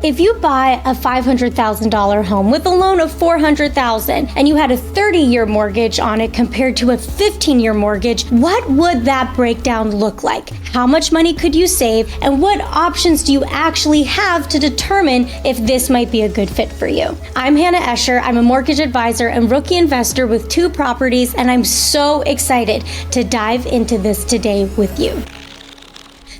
If you buy a $500,000 home with a loan of $400,000 and you had a 30-year mortgage on it compared to a 15-year mortgage, what would that breakdown look like? How much money could you save, and what options do you actually have to determine if this might be a good fit for you? I'm Hannah Escher. I'm a mortgage advisor and rookie investor with 2 properties, and I'm so excited to dive into this today with you.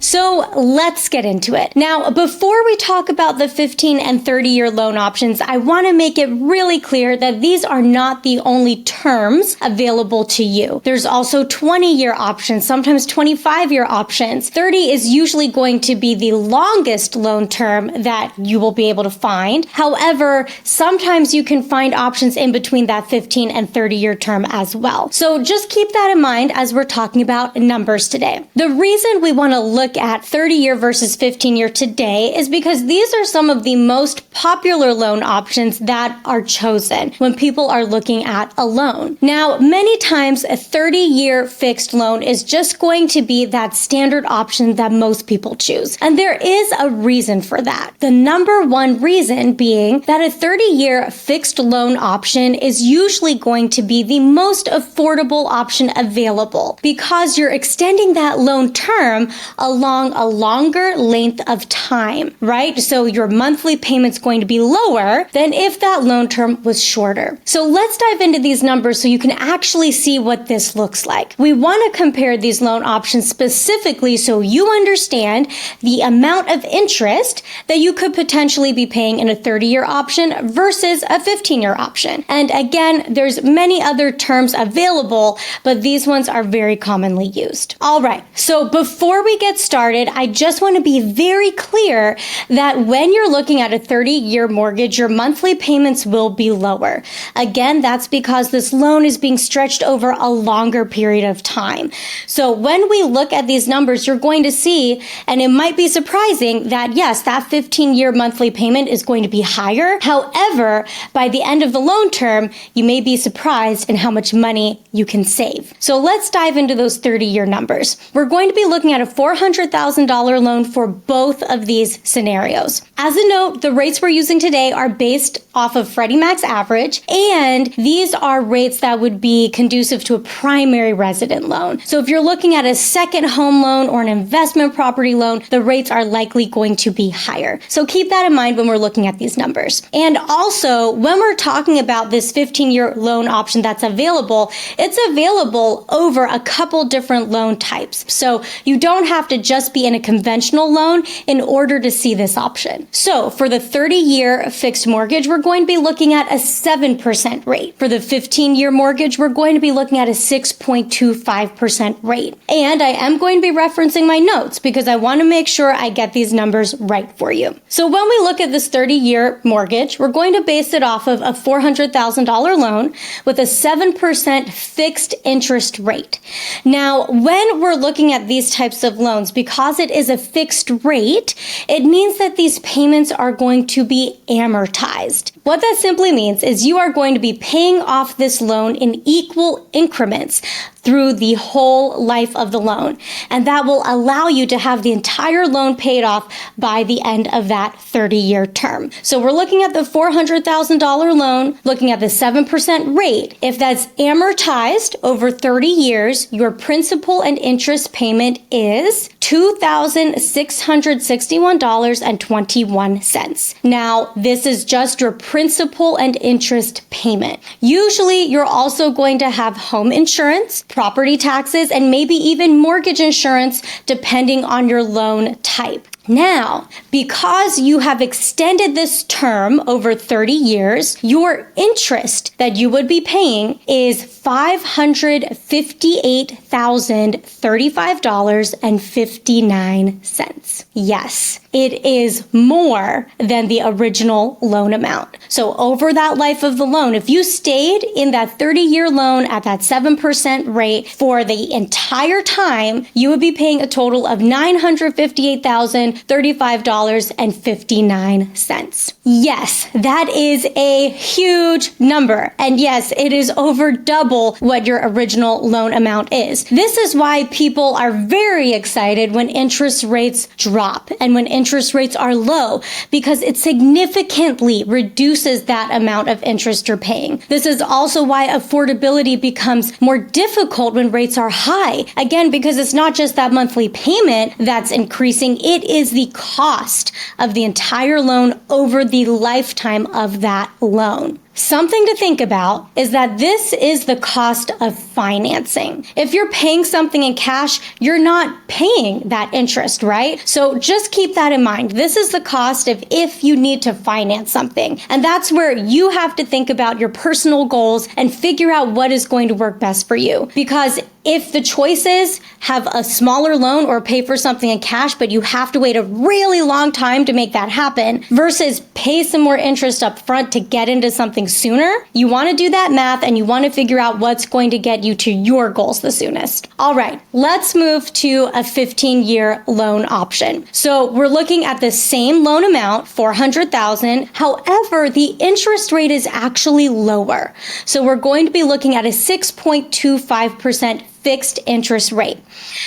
So let's get into it. Now, before we talk about the 15 and 30-year loan options, I want to make it really clear that these are not the only terms available to you. There's also 20-year options, sometimes 25-year options. 30 is usually going to be the longest loan term that you will be able to find. However, sometimes you can find options in between that 15 and 30-year term as well. So just keep that in mind as we're talking about numbers today. The reason we want to look at 30-year versus 15-year today is because these are some of the most popular loan options that are chosen when people are looking at a loan. Now, many times a 30-year fixed loan is just going to be that standard option that most people choose. And there is a reason for that. The number one reason being that a 30-year fixed loan option is usually going to be the most affordable option available because you're extending that loan term along a longer length of time, right? So your monthly payment's going to be lower than if that loan term was shorter. So let's dive into these numbers so you can actually see what this looks like. We want to compare these loan options specifically so you understand the amount of interest that you could potentially be paying in a 30-year option versus a 15-year option. And again, there's many other terms available, but these ones are very commonly used. All right, so before we get started, I just want to be very clear that when you're looking at a 30-year mortgage, your monthly payments will be lower. Again, that's because this loan is being stretched over a longer period of time. So when we look at these numbers, you're going to see, and it might be surprising that yes, that 15-year monthly payment is going to be higher. However, by the end of the loan term, you may be surprised in how much money you can save. So let's dive into those 30-year numbers. We're going to be looking at a $400,000 loan for both of these scenarios. As a note, the rates we're using today are based off of Freddie Mac's average, and these are rates that would be conducive to a primary resident loan. So if you're looking at a second home loan or an investment property loan, the rates are likely going to be higher. So keep that in mind when we're looking at these numbers. And also, when we're talking about this 15-year loan option that's available, it's available over a couple different loan types. So you don't have to just be in a conventional loan in order to see this option. So for the 30-year fixed mortgage, we're going to be looking at a 7% rate. For the 15-year mortgage, we're going to be looking at a 6.25% rate. And I am going to be referencing my notes because I want to make sure I get these numbers right for you. So when we look at this 30-year mortgage, we're going to base it off of a $400,000 loan with a 7% fixed interest rate. Now, when we're looking at these types of loans, because it is a fixed rate, it means that these payments are going to be amortized. What that simply means is you are going to be paying off this loan in equal increments through the whole life of the loan. And that will allow you to have the entire loan paid off by the end of that 30-year term. So we're looking at the $400,000 loan, looking at the 7% rate. If that's amortized over 30 years, your principal and interest payment is $2,661.21. Now, this is just your principal and interest payment. Usually, you're also going to have home insurance, property taxes, and maybe even mortgage insurance, depending on your loan type. Now, because you have extended this term over 30 years, your interest that you would be paying is $558,035.59. Yes, it is more than the original loan amount. So over that life of the loan, if you stayed in that 30-year loan at that 7% rate for the entire time, you would be paying a total of $958,000. $35.59. Yes, that is a huge number. And yes, it is over double what your original loan amount is. This is why people are very excited when interest rates drop and when interest rates are low, because it significantly reduces that amount of interest you're paying. This is also why affordability becomes more difficult when rates are high. Again, because it's not just that monthly payment that's increasing, it is the cost of the entire loan over the lifetime of that loan. Something to think about is that this is the cost of financing. If you're paying something in cash, you're not paying that interest, right? So just keep that in mind. This is the cost of if you need to finance something. And that's where you have to think about your personal goals and figure out what is going to work best for you. Because if the choice is have a smaller loan or pay for something in cash, but you have to wait a really long time to make that happen versus pay some more interest up front to get into something sooner, you want to do that math and you want to figure out what's going to get you to your goals the soonest. All right, let's move to a 15-year loan option. So we're looking at the same loan amount, $400,000. However, the interest rate is actually lower. So we're going to be looking at a 6.25% fixed interest rate.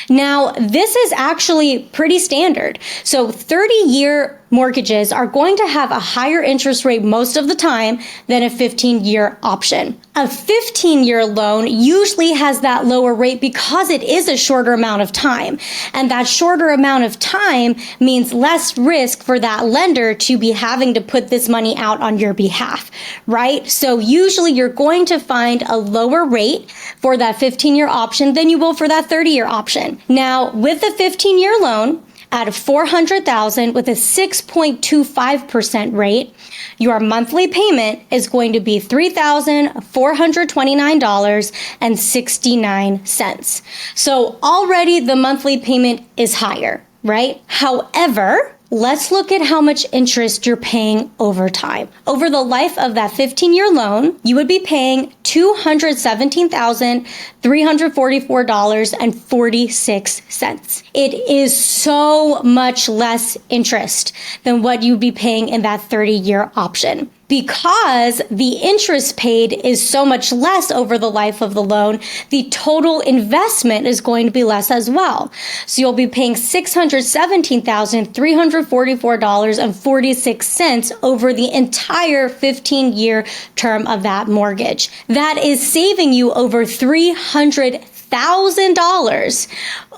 Now, this is actually pretty standard. So 30-year mortgages are going to have a higher interest rate most of the time than a 15-year option. A 15-year loan usually has that lower rate because it is a shorter amount of time. And that shorter amount of time means less risk for that lender to be having to put this money out on your behalf, right? So usually you're going to find a lower rate for that 15-year option than you will for that 30-year option. Now, with a 15-year loan, at $400,000 with a 6.25% rate, your monthly payment is going to be $3,429.69. So already the monthly payment is higher, right? However, let's look at how much interest you're paying over time. Over the life of that 15-year loan, you would be paying $217,344.46. It is so much less interest than what you'd be paying in that 30-year option. Because the interest paid is so much less over the life of the loan, the total investment is going to be less as well. So you'll be paying $617,344.46 over the entire 15-year term of that mortgage. That is saving you over $300,000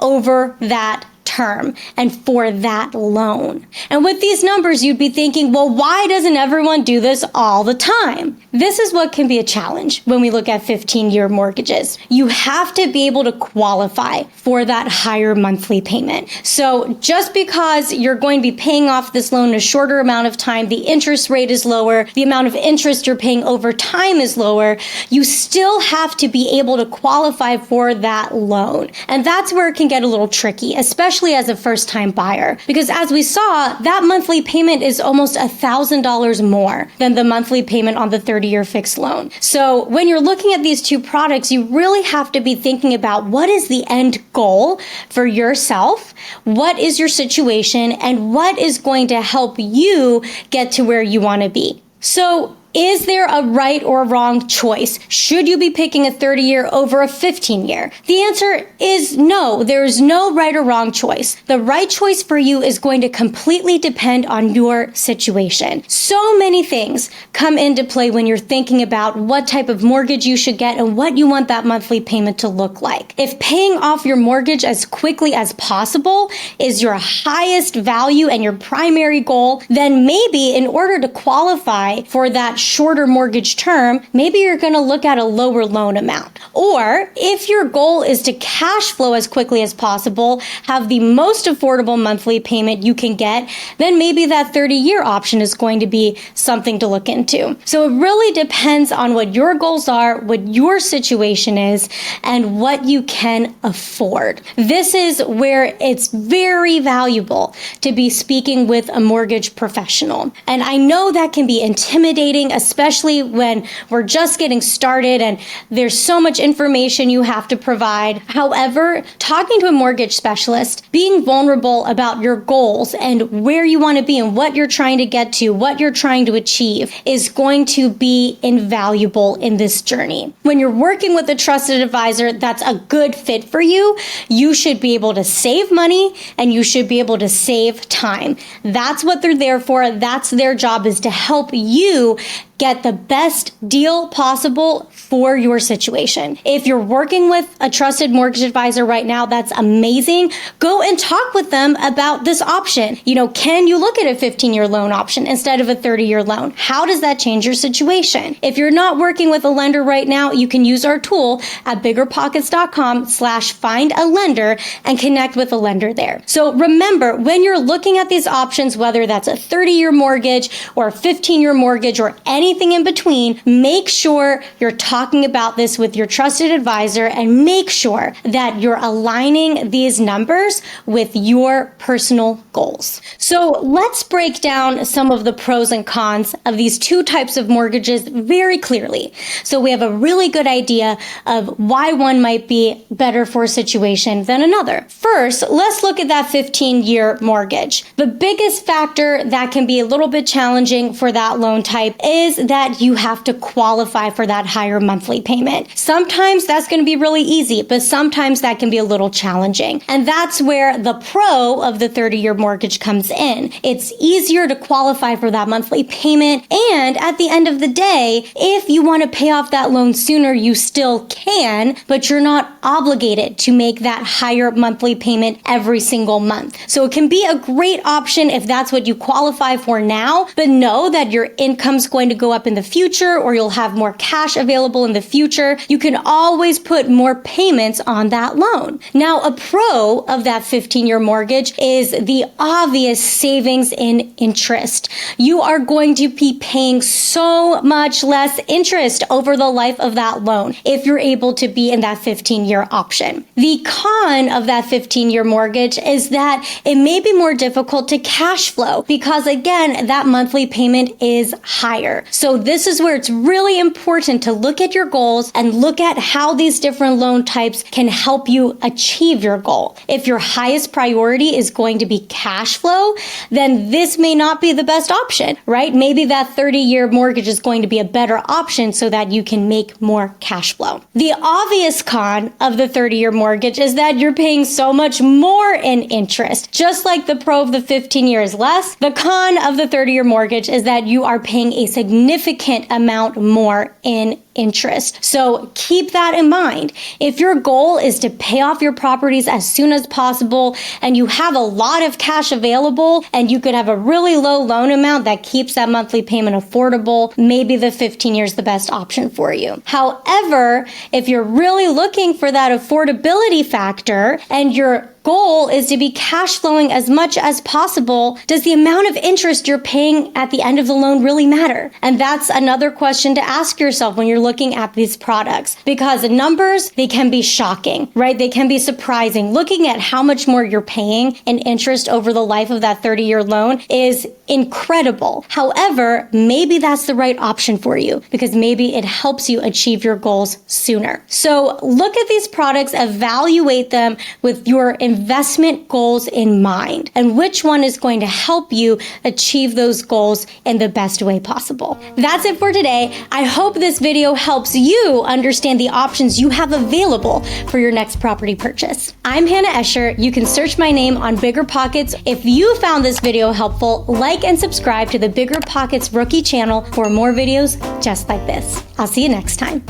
over that term and for that loan. And with these numbers, you'd be thinking, well, why doesn't everyone do this all the time? This is what can be a challenge when we look at 15-year mortgages. You have to be able to qualify for that higher monthly payment. So just because you're going to be paying off this loan a shorter amount of time, the interest rate is lower, the amount of interest you're paying over time is lower, you still have to be able to qualify for that loan. And that's where it can get a little tricky, especially as a first-time buyer. Because as we saw, that monthly payment is almost $1,000 more than the monthly payment on the 30-year fixed loan. So when you're looking at these two products, you really have to be thinking about what is the end goal for yourself, what is your situation, and what is going to help you get to where you want to be. So is there a right or wrong choice? Should you be picking a 30-year over a 15-year? The answer is no. There is no right or wrong choice. The right choice for you is going to completely depend on your situation. So many things come into play when you're thinking about what type of mortgage you should get and what you want that monthly payment to look like. If paying off your mortgage as quickly as possible is your highest value and your primary goal, then maybe in order to qualify for that shorter mortgage term, maybe you're going to look at a lower loan amount. Or if your goal is to cash flow as quickly as possible, have the most affordable monthly payment you can get, then maybe that 30-year option is going to be something to look into. So it really depends on what your goals are, what your situation is, and what you can afford. This is where it's very valuable to be speaking with a mortgage professional. And I know that can be intimidating, challenging, especially when we're just getting started and there's so much information you have to provide. However, talking to a mortgage specialist, being vulnerable about your goals and where you want to be and what you're trying to get to, what you're trying to achieve, is going to be invaluable in this journey. When you're working with a trusted advisor that's a good fit for you, you should be able to save money and you should be able to save time. That's what they're there for. That's their job, is to help you get the best deal possible for your situation. If you're working with a trusted mortgage advisor right now, that's amazing. Go and talk with them about this option. Can you look at a 15-year loan option instead of a 30-year loan? How does that change your situation? If you're not working with a lender right now, you can use our tool at biggerpockets.com/find-a-lender and connect with a lender there. So remember, when you're looking at these options, whether that's a 30-year mortgage or a 15-year mortgage or anything in between, make sure you're talking about this with your trusted advisor and make sure that you're aligning these numbers with your personal goals. So let's break down some of the pros and cons of these two types of mortgages very clearly. So we have a really good idea of why one might be better for a situation than another. First, let's look at that 15-year mortgage. The biggest factor that can be a little bit challenging for that loan type is that you have to qualify for that higher monthly payment. Sometimes that's going to be really easy, but sometimes that can be a little challenging. And that's where the pro of the 30-year mortgage comes in. It's easier to qualify for that monthly payment. And at the end of the day, if you want to pay off that loan sooner, you still can, but you're not obligated to make that higher monthly payment every single month. So it can be a great option if that's what you qualify for now, but know that your income's going to go up in the future, or you'll have more cash available in the future. You can always put more payments on that loan. Now, a pro of that 15-year mortgage is the obvious savings in interest. You are going to be paying so much less interest over the life of that loan if you're able to be in that 15-year option. The con of that 15-year mortgage is that it may be more difficult to cash flow because, again, that monthly payment is higher. So this is where it's really important to look at your goals and look at how these different loan types can help you achieve your goal. If your highest priority is going to be cash flow, then this may not be the best option, right? Maybe that 30-year mortgage is going to be a better option so that you can make more cash flow. The obvious con of the 30-year mortgage is that you're paying so much more in interest. Just like the pro of the 15 years less, the con of the 30-year mortgage is that you are paying a significant amount more in interest. So keep that in mind. If your goal is to pay off your properties as soon as possible and you have a lot of cash available and you could have a really low loan amount that keeps that monthly payment affordable, maybe the 15 years is the best option for you. However, if you're really looking for that affordability factor and your goal is to be cash flowing as much as possible, does the amount of interest you're paying at the end of the loan really matter? And that's another question to ask yourself when you're looking at these products, because the numbers, they can be shocking, right? They can be surprising. Looking at how much more you're paying in interest over the life of that 30-year loan is incredible. However, maybe that's the right option for you because maybe it helps you achieve your goals sooner. So look at these products, evaluate them with your investment goals in mind and which one is going to help you achieve those goals in the best way possible. That's it for today. I hope this video helps you understand the options you have available for your next property purchase. I'm Hannah Escher. You can search my name on BiggerPockets. If you found this video helpful, like and subscribe to the BiggerPockets Rookie channel for more videos just like this. I'll see you next time.